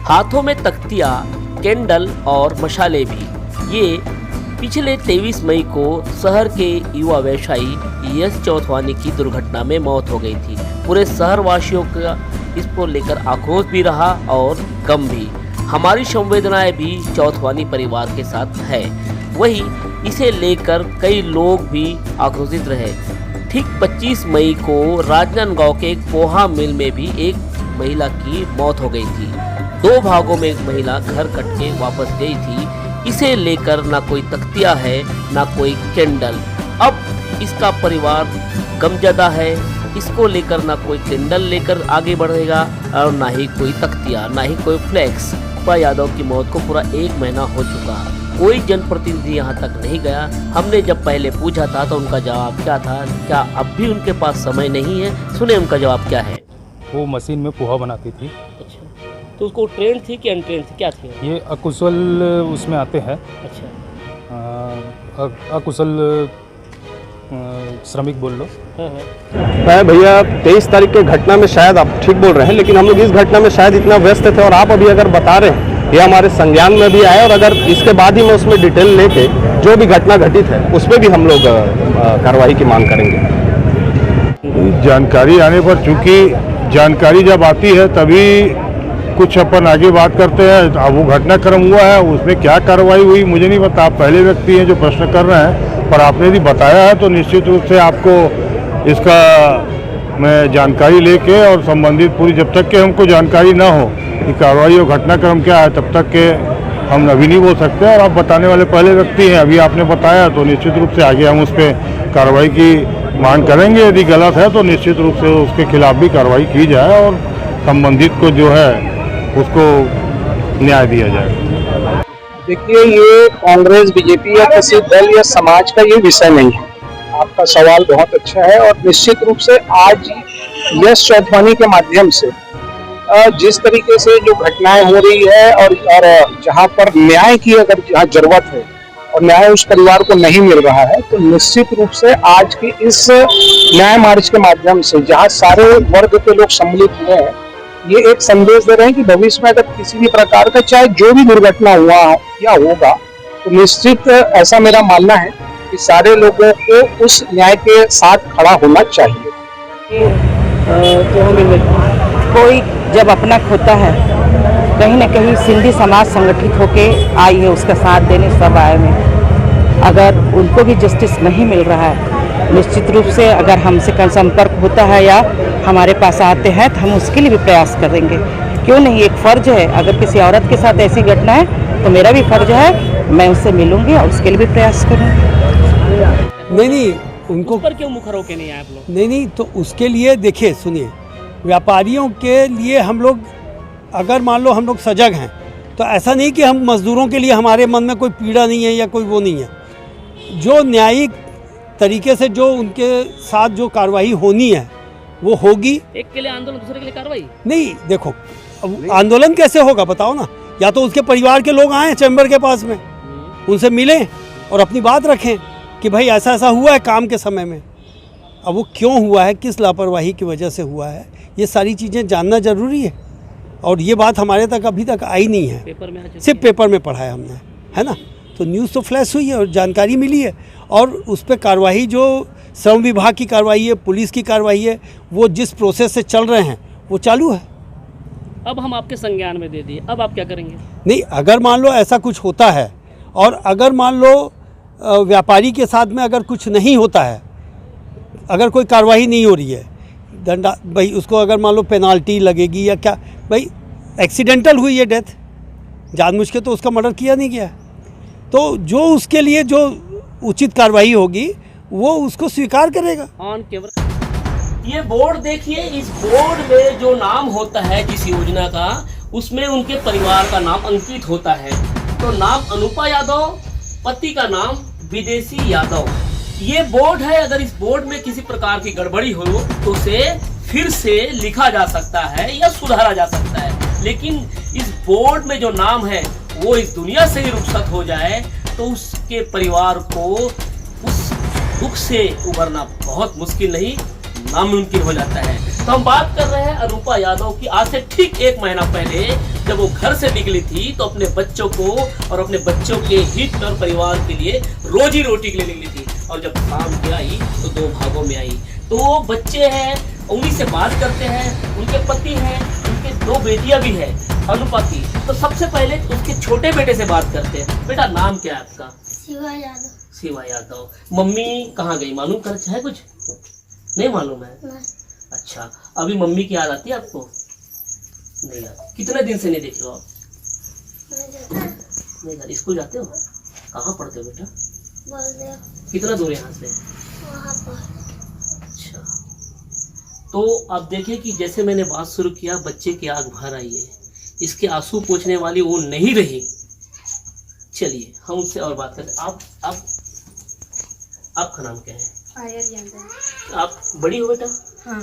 हाथों में तख्तियाँ, कैंडल और मशाले भी। ये पिछले 23 मई को शहर के युवा व्यवसायी यश चौथवानी की दुर्घटना में मौत हो गई थी। पूरे शहर वासियों का इसको लेकर आक्रोश भी रहा और गम भी। हमारी संवेदनाएं भी चौथवानी परिवार के साथ है। वहीं इसे लेकर कई लोग भी आक्रोशित रहे। ठीक 25 मई को राजनांदगांव के एक पोहा मिल में भी एक महिला की मौत हो गई थी। 2 भागों में एक महिला घर कट के वापस गई थी। इसे लेकर ना कोई तख्तिया है ना कोई कैंडल। अब इसका परिवार गमजदा है। इसको लेकर ना कोई कैंडल लेकर आगे बढ़ेगा और ना ही कोई तख्तिया, ना ही कोई फ्लैक्स। अनुपा यादव की मौत को पूरा 1 महीना हो चुका। कोई जनप्रतिनिधि यहाँ तक नहीं गया। हमने जब पहले पूछा था तो उनका जवाब क्या था? क्या अब भी उनके पास समय नहीं है? सुने उनका जवाब क्या है। वो मशीन में पोहा बनाती थी। अच्छा, तो उसको ट्रेन थी कि अनट्रेन थी, क्या थी? ये अकुशल उसमें आते हैं। अच्छा, अकुशल श्रमिक बोल लो। मैं भैया 23 तारीख के घटना में शायद आप ठीक बोल रहे हैं, लेकिन हम लोग इस घटना में शायद इतना व्यस्त थे और आप अभी अगर बता रहे हैं ये हमारे संज्ञान में भी आए और अगर इसके बाद ही मैं उसमें डिटेल लेके जो भी घटना घटित है उस पर भी हम लोग कार्रवाई की मांग करेंगे। जानकारी आने पर, चूंकि जानकारी जब आती है तभी कुछ अपन आगे बात करते हैं। अब वो घटनाक्रम हुआ है, उसमें क्या कार्रवाई हुई मुझे नहीं पता। आप पहले व्यक्ति हैं जो प्रश्न कर रहे हैं, पर आपने यदि बताया है तो निश्चित रूप से आपको इसका मैं जानकारी लेके और संबंधित पूरी, जब तक के हमको जानकारी ना हो कि कार्रवाई और घटनाक्रम क्या है तब तक के हम अभी नहीं बोल सकते। और आप बताने वाले पहले व्यक्ति हैं, अभी आपने बताया तो निश्चित रूप से आगे हम उस पर कार्रवाई की मांग करेंगे। यदि गलत है तो निश्चित रूप से उसके खिलाफ भी कार्रवाई की जाए और संबंधित को जो है उसको न्याय दिया जाए। देखिए, ये कांग्रेस, बीजेपी या किसी दल या समाज का ये विषय नहीं है। आपका सवाल बहुत अच्छा है और निश्चित रूप से आज यश चौथवानी के माध्यम से जिस तरीके से जो घटनाएं हो रही है और जहां पर न्याय की अगर जहाँ जरूरत है और न्याय उस परिवार को नहीं मिल रहा है, तो निश्चित रूप से आज के इस न्याय मार्च के माध्यम से जहाँ सारे वर्ग के लोग सम्मिलित हुए हैं, ये एक संदेश दे रहे हैं कि भविष्य में अगर किसी भी प्रकार का चाहे जो भी दुर्घटना हुआ या होगा तो निश्चित ऐसा मेरा मानना है कि सारे लोगों को उस न्याय के साथ खड़ा होना चाहिए। कोई जब अपना खोता है, कहीं ना कहीं सिंधी समाज संगठित होके आई है उसका साथ देने सब आए हैं। अगर उनको भी जस्टिस नहीं मिल रहा है, निश्चित रूप से अगर हमसे संपर्क होता है या हमारे पास आते हैं तो हम उसके लिए भी प्रयास करेंगे। क्यों नहीं, एक फ़र्ज है। अगर किसी औरत के साथ ऐसी घटना है तो मेरा भी फ़र्ज है, मैं उससे मिलूंगी और उसके लिए भी प्रयास करूँगी। नहीं, उनको उस पर क्यों मुखर होके नहीं आए आप लोग? नहीं, तो उसके लिए देखिए, सुनिए, व्यापारियों के लिए हम लोग अगर मान लो हम लोग सजग हैं तो ऐसा नहीं कि हम मजदूरों के लिए हमारे मन में कोई पीड़ा नहीं है या कोई वो नहीं है। जो न्यायिक तरीके से जो उनके साथ जो कार्रवाई होनी है वो होगी। एक के लिए आंदोलन, दूसरे के लिए कार्रवाई नहीं, देखो अब आंदोलन कैसे होगा बताओ ना। या तो उसके परिवार के लोग आए चैम्बर के पास में, उनसे मिलें और अपनी बात रखें कि भाई ऐसा ऐसा हुआ है काम के समय में। अब वो क्यों हुआ है, किस लापरवाही की वजह से हुआ है, ये सारी चीज़ें जानना ज़रूरी है। और ये बात हमारे तक अभी तक आई नहीं है, सिर्फ पेपर में पढ़ा है हमने, है ना। तो न्यूज़ तो फ्लैश हुई है और जानकारी मिली है और उस पर कार्रवाई, जो श्रम विभाग की कार्रवाई है, पुलिस की कार्रवाई है, वो जिस प्रोसेस से चल रहे हैं वो चालू है। अब हम आपके संज्ञान में दे दिए, अब आप क्या करेंगे? नहीं, अगर मान लो ऐसा कुछ होता है और अगर मान लो व्यापारी के साथ में अगर कुछ नहीं होता है, अगर कोई कार्रवाई नहीं हो रही है, दंडा भाई उसको अगर मान लो पेनाल्टी लगेगी या क्या, भाई एक्सीडेंटल हुई है डेथ, जानबूझ के तो उसका मर्डर किया नहीं गया, तो जो उसके लिए जो उचित कार्रवाई होगी वो उसको स्वीकार करेगा। ऑन कैमरा ये बोर्ड देखिए, इस बोर्ड में जो नाम होता है जिस योजना का, उसमें उनके परिवार का नाम अंकित होता है। तो नाम अनुपा यादव, पति का नाम विदेशी यादव। ये बोर्ड है। अगर इस बोर्ड में किसी प्रकार की गड़बड़ी हो तो उसे फिर से लिखा जा सकता है या सुधारा जा सकता है, लेकिन इस बोर्ड में जो नाम है वो इस दुनिया से ही रुखसत हो जाए तो उसके परिवार को उस दुख से उबरना बहुत मुश्किल नहीं, नामुमकिन हो जाता है। तो हम बात कर रहे हैं अनुपा यादव की। आज से ठीक 1 महीना पहले जब वो घर से निकली थी तो अपने बच्चों को और अपने बच्चों के हित और परिवार के लिए रोजी रोटी के लिए निकली थी, और जब शाम के आई तो 2 भागों में आई। तो वो बच्चे हैं, उन्हीं से बात करते हैं, उनके पति हैं, उनके 2 बेटियां भी हैं अनुपा की। तो सबसे पहले उसके छोटे बेटे से बात करते हैं। बेटा नाम क्या है आपका? शिवा यादव। शिवा यादव। मम्मी कहाँ गई, मालूम कर है कुछ? नहीं मालूम है। नहीं। अच्छा, अभी मम्मी की याद आती है आपको? नहीं आती। कितने दिन से नहीं देख लो आप? नहीं जाते। स्कूल जाते हो? कहाँ पढ़ते हो बेटा? कितना दूर है यहाँ से? वहाँ पर। अच्छा, तो आप देखिए कि जैसे मैंने बात शुरू किया, बच्चे की आग भर आई है, इसके आंसू पोंछने वाली वो नहीं रही। चलिए हम उससे और बात करते हैं। आपका नाम क्या है? पायल यादव। आप बड़ी हो बेटा? हाँ।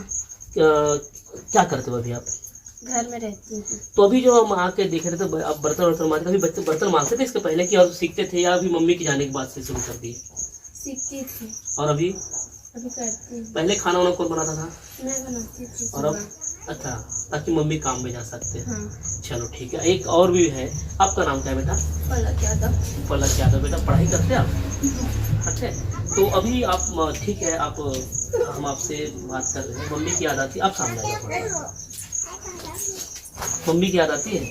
क्या करते हो अभी आप? घर में रहती हूँ। तो अभी जो हम आके देख रहे थे, आप बर्तन मारते, कभी बच्चे बर्तन मारते थे इसके पहले कि और सीखते थे, या अभी मम्मी के जाने के बाद से शुरू कर दिए? सीखती थी। और अभी करती हूँ। पहले खाना वाना कौन बनाता था? मैं बनाती थी। और अब? अच्छा, ताकि मम्मी काम में जा सकते हैं। हाँ। चलो ठीक है। एक और भी है, आपका नाम क्या है बेटा? पलक यादव। पलक यादव। बेटा पढ़ाई करते हैं आप? अच्छा, तो अभी आप ठीक है, आप हम आपसे बात कर रहे हैं। मम्मी की याद आती है? आप सामने आ जाओ। मम्मी की याद आती है?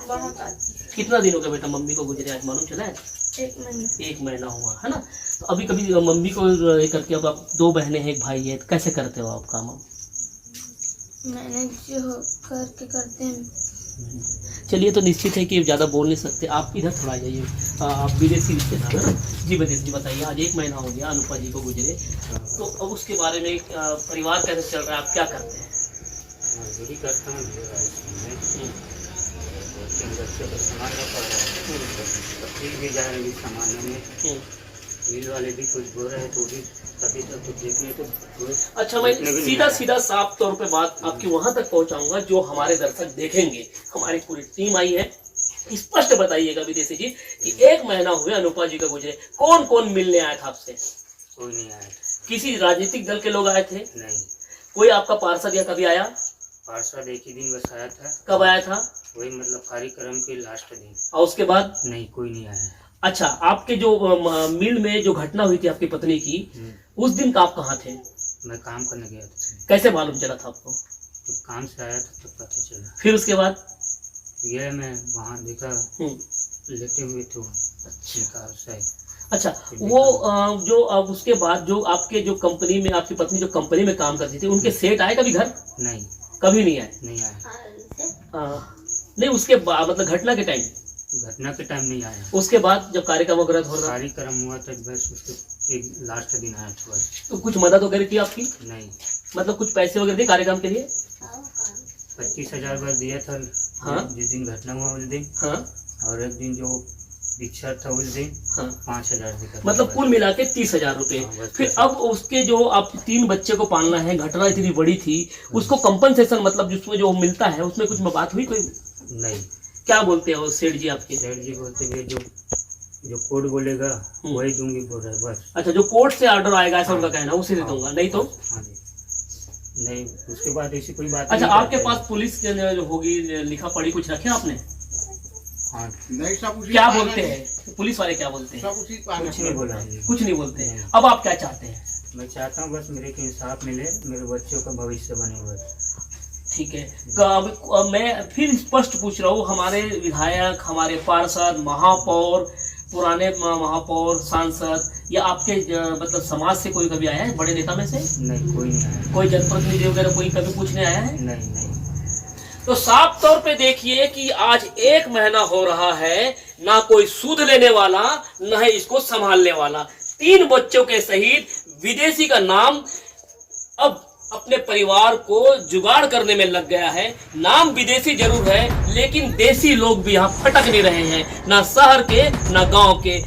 बहुत आती कितना दिन हो गया बेटा मम्मी को गुजरे, आज मालूम चला है? है। 1 महीना। 1 महीना हुआ है ना। तो अभी कभी मम्मी को ये करके, अब आप 2 बहनें हैं, 1 भाई है, कैसे करते हो आप काम? मैंने जो करके करते हैं। चलिए, तो निश्चित है कि ज़्यादा बोल नहीं सकते। आप इधर थोड़ा आ जाइए। आप विदेशी रिश्तेदार हैं? जी विदेश जी। बताइए, आज 1 महीना हो गया अनुपा जी को गुजरे, तो अब उसके बारे में परिवार कैसे चल रहा है, आप क्या करते हैं? मजदूरी करता हूँ, बच्चों को संभालना पड़ रहा है, तकलीफ भी जा रही है सामान्य में। मिल वाले भी कुछ बोल रहे हैं तो भी कभी तक कुछ देखने तो। अच्छा, मैं सीधा साफ तौर पे बात आपकी वहां तक पहुंचाऊंगा जो हमारे दर्शक देखेंगे। हमारी पूरी टीम आई है, स्पष्ट बताइएगा विदेशी जी कि 1 महीना हुए अनुपा जी का गुजरे, कौन कौन मिलने आया था आपसे? कोई नहीं आया। किसी राजनीतिक दल के लोग आए थे? नहीं। कोई आपका पार्षद या कभी आया? पार्षद एक ही दिन बस आया था। कब आया था? वही मतलब कार्यक्रम के लास्ट दिन। और उसके बाद? नहीं, कोई नहीं आया। अच्छा, आपके जो मिल में जो घटना हुई थी आपकी पत्नी की, उस दिन आप कहाँ थे? मैं काम करने गया था। कैसे मालूम चला था आपको? जब काम से आया था तब पता चला। फिर उसके बाद? गया मैं वहाँ, देखा लेटे हुए थे निकाल से। अच्छा, वो जो अब उसके बाद जो आपके जो कंपनी में आपकी पत्नी जो कंपनी में काम करती थी, उनके सेठ आए कभी घर? नहीं, कभी नहीं आए। नहीं आया। नहीं, उसके बाद मतलब घटना के टाइम नहीं आया। उसके बाद जब कार्यक्रम वगैरह हो रहा, कार्यक्रम हुआ था बस उसके एक लास्ट दिन आया था बस। तो कुछ मदद वगैरह की आपकी? नहीं। मतलब कुछ पैसे वगैरह दिए कार्यक्रम के लिए? 25,000 बस दिया था। हाँ। जिस दिन घटना हुआ उस दिन। हाँ। और एक दिन जो दीक्षा था उस दिन। हाँ। 5,000 दिया। मतलब कुल मिला के 30,000 रुपए। हाँ, फिर अब उसके जो आप 3 बच्चे को पालना है, घटना इतनी बड़ी थी, उसको कंपनसेशन मतलब जिसमें जो मिलता है उसमें कुछ बात हुई कोई? नहीं। क्या बोलते हैं वो सेठ जी आपके? सेठ जी बोलते हैं जो कोर्ट बोलेगा वही दूंगी बोल रहे बस। अच्छा, जो कोर्ट से ऑर्डर आएगा ऐसा उनका कहना, उसे दे दूंगा, नहीं तो? हाँ जी। नहीं, उसके बाद ऐसी कोई बात अच्छा, नहीं। आपके पास पुलिस जो होगी लिखा पढ़ी कुछ रखे आपने? हाँ। क्या बोलते हैं पुलिस वाले, क्या बोलते हैं? कुछ नहीं बोला। कुछ नहीं बोलते हैं। अब आप क्या चाहते हैं? मैं चाहता हूँ बस मेरे को इंसाफ मिले, मेरे बच्चों का भविष्य बने बस। ठीक है। अब मैं फिर स्पष्ट पूछ रहा हूँ, हमारे विधायक, हमारे पार्षद, महापौर, पुराने महापौर, सांसद या आपके मतलब समाज से कोई कभी आया है, बड़े नेता में से? नहीं, कोई नहीं आया। कोई जनप्रतिनिधि वगैरह कोई कभी पूछने आया है? नहीं, नहीं। तो साफ तौर पे देखिए कि आज 1 महीना हो रहा है, ना कोई सूद लेने वाला, न है इसको संभालने वाला। 3 बच्चों के सहित विदेशी का नाम अब अपने परिवार को जुगाड़ करने में लग गया है। नाम विदेशी जरूर है, लेकिन देसी लोग भी यहाँ फटक नहीं रहे हैं, ना शहर के ना गांव के।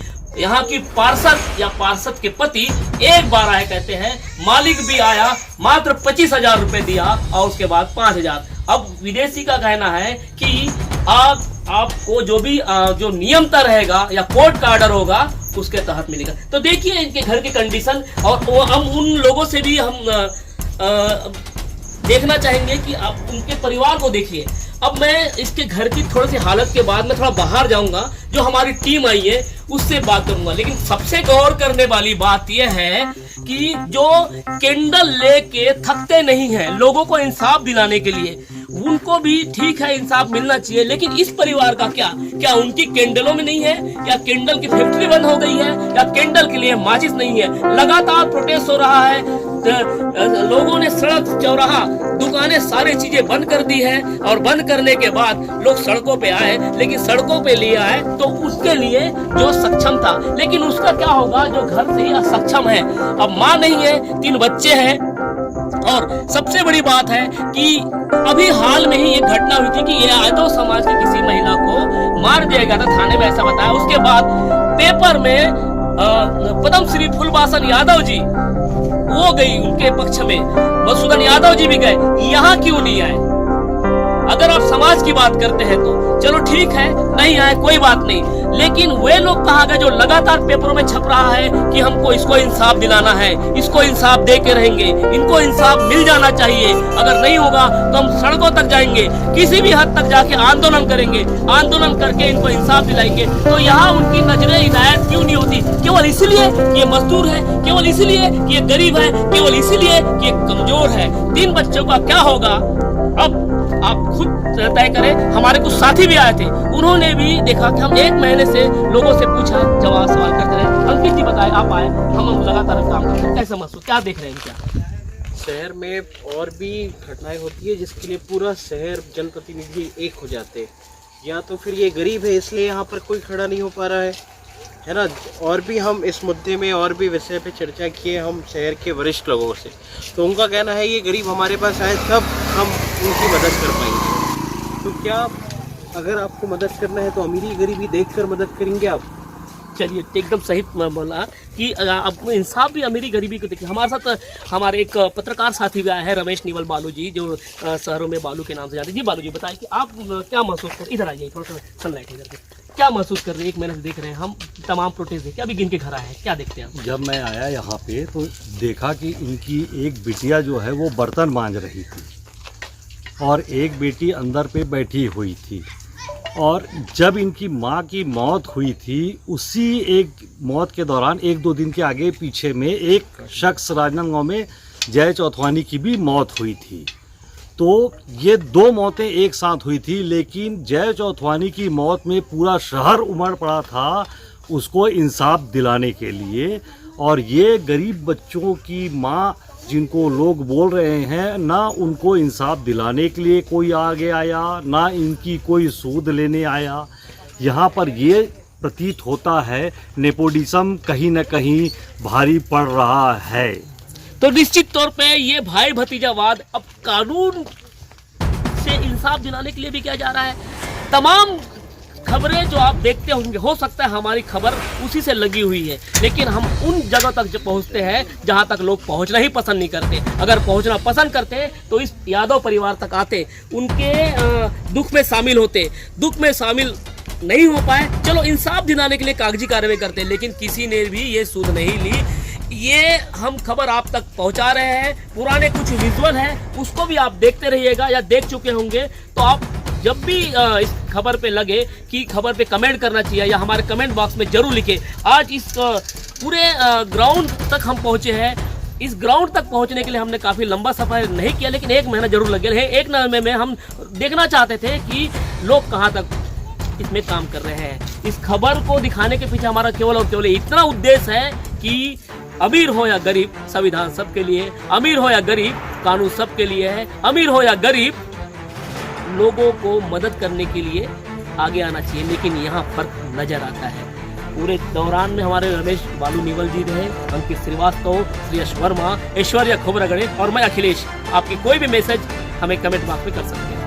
यहाँ की पार्षद या पार्षद के पति एक बार आए, कहते हैं मालिक भी आया, मात्र 25,000 रुपए दिया और उसके बाद 5,000। अब विदेशी का कहना है कि आपको जो भी जो नियमता रहेगा या कोर्ट का ऑर्डर होगा उसके तहत मिलेगा। तो देखिए इनके घर की कंडीशन, और हम उन लोगों से भी हम देखना चाहेंगे कि आप उनके परिवार को देखिए। अब मैं इसके घर की थोड़ी सी हालत के बाद मैं थोड़ा बाहर जाऊंगा, जो हमारी टीम आई है उससे बात करूंगा। लेकिन सबसे गौर करने वाली बात यह है कि जो कैंडल लेके थकते नहीं है लोगों को इंसाफ दिलाने के लिए, उनको भी ठीक है इंसाफ मिलना चाहिए। लेकिन इस परिवार का क्या उनकी कैंडलों में नहीं है, या कैंडल की फैक्ट्री बंद हो गई है, या कैंडल के लिए माचिस नहीं है? लगातार प्रोटेस्ट हो रहा है, लोगों ने सड़क चौराहा दुकानें सारी चीजें बंद कर दी है, और बंद करने के बाद लोग सड़कों पे आए। लेकिन सड़कों पे लिए आए तो उसके लिए जो सक्षम था, लेकिन उसका क्या होगा जो घर से ही असक्षम है। अब माँ नहीं है, 3 बच्चे हैं, और सबसे बड़ी बात है कि अभी हाल में ही एक घटना हुई थी कि ये यादव समाज की किसी महिला को मार दिया गया था, थाने में ऐसा बताया। उसके बाद पेपर में पद्म श्री फूलबासन यादव जी वो गई उनके पक्ष में, मधुसूदन यादव जी भी गए, यहाँ क्यों नहीं आए? अगर आप समाज की बात करते हैं तो चलो ठीक है, नहीं आए कोई बात नहीं, लेकिन वे लोग कहाँ गए जो लगातार पेपरों में छप रहा है कि हमको इसको इंसाफ दिलाना है, इसको इंसाफ दे के रहेंगे, इनको इंसाफ मिल जाना चाहिए। अगर नहीं होगा तो हम सड़कों तक जाएंगे, किसी भी हद तक जाके आंदोलन करेंगे, आंदोलन करके इनको इंसाफ दिलाएंगे। तो यहाँ उनकी नजरें इनायत क्यों नहीं होती? केवल इसलिए कि ये मजदूर है, केवल इसलिए कि ये गरीब है, केवल इसलिए कि ये कमजोर है। 3 बच्चों का क्या होगा अब आप खुद तय करें। हमारे कुछ साथी भी आए थे, उन्होंने भी देखा कि हम 1 महीने से लोगों से पूछा, जवाब सवाल करते रहे। अंकित जी बताए, आप आए, हम लगातार काम करते हैं, कैसा महसूस, क्या देख रहे हैं? क्या शहर में और भी घटनाएं होती है जिसके लिए पूरा शहर जनप्रतिनिधि एक हो जाते हैं, या तो फिर ये गरीब है इसलिए यहाँ पर कोई खड़ा नहीं हो पा रहा है ना। और भी हम इस मुद्दे में और भी विषय पे चर्चा किए हम शहर के वरिष्ठ लोगों से, तो उनका कहना है ये गरीब हमारे पास आए तब हम उनकी मदद कर पाएंगे। तो क्या अगर आपको मदद करना है तो अमीरी गरीबी देखकर मदद करेंगे आप? चलिए, एकदम सही बोला कि अब इंसाफ भी अमीरी गरीबी को देखिए। हमारे साथ हमारे एक पत्रकार साथी भी आए हैं, रमेश निवल बालू जी, जो शहरों में बालू के नाम से जाते हैं। जी बालू जी बताइए कि आप क्या महसूस कर, इधर आइए थोड़ा सा सनलाइट इधर के, क्या महसूस कर रहे हैं? 1 महीने से देख रहे हैं हम तमाम प्रोटेस्ट देखे, अभी गिन के घर आए हैं, क्या देखते हैं आप? जब मैं आया यहाँ पे तो देखा कि इनकी एक बिटिया जो है वो बर्तन मांज रही थी और एक बेटी अंदर पे बैठी हुई थी। और जब इनकी माँ की मौत हुई थी, उसी एक मौत के दौरान 1-2 दिन के आगे पीछे में एक शख्स राजनांदगांव में जय चौथवानी की भी मौत हुई थी। तो ये 2 मौतें एक साथ हुई थी, लेकिन जय चौथवानी की मौत में पूरा शहर उमड़ पड़ा था उसको इंसाफ दिलाने के लिए। और ये गरीब बच्चों की माँ जिनको लोग बोल रहे हैं, ना उनको इंसाफ दिलाने के लिए कोई आगे आया, ना इनकी कोई सूद लेने आया। यहाँ पर ये प्रतीत होता है नेपोटिज्म कहीं न कहीं भारी पड़ रहा है। तो निश्चित तौर पे ये भाई भतीजावाद अब कानून से इंसाफ दिलाने के लिए भी किया जा रहा है। तमाम खबरें जो आप देखते होंगे, हो सकता है हमारी खबर उसी से लगी हुई है, लेकिन हम उन जगह तक जब पहुंचते हैं जहां तक लोग पहुंचना ही पसंद नहीं करते। अगर पहुंचना पसंद करते तो इस यादव परिवार तक आते, उनके दुख में शामिल होते। दुख में शामिल नहीं हो पाए, चलो इंसाफ दिलाने के लिए कागजी कार्रवाई करते, लेकिन किसी ने भी ये सूद नहीं ली। ये हम खबर आप तक पहुंचा रहे हैं। पुराने कुछ विजुअल हैं, उसको भी आप देखते रहिएगा या देख चुके होंगे। तो आप जब भी इस खबर पे लगे कि खबर पे कमेंट करना चाहिए, या हमारे कमेंट बॉक्स में जरूर लिखें। आज इस पूरे ग्राउंड तक हम पहुंचे हैं। इस ग्राउंड तक पहुंचने के लिए हमने काफ़ी लंबा सफ़र नहीं किया, लेकिन 1 महीना जरूर लग गया है। 1 महीने में हम देखना चाहते थे कि लोग कहाँ तक इसमें काम कर रहे हैं। इस खबर को दिखाने के पीछे हमारा केवल और केवल इतना उद्देश्य है कि अमीर हो या गरीब, संविधान सबके लिए। अमीर हो या गरीब, कानून सबके लिए है। अमीर हो या गरीब, लोगों को मदद करने के लिए आगे आना चाहिए। लेकिन यहाँ फर्क नजर आता है। पूरे दौरान में हमारे रमेश बालू निवल जी रहे, अंकित श्रीवास्तव, श्रेयस वर्मा, ऐश्वर्या खोबरागड़े और मैं अखिलेश। आपकी कोई भी मैसेज हमें कमेंट बॉक्स में कर सकते हैं।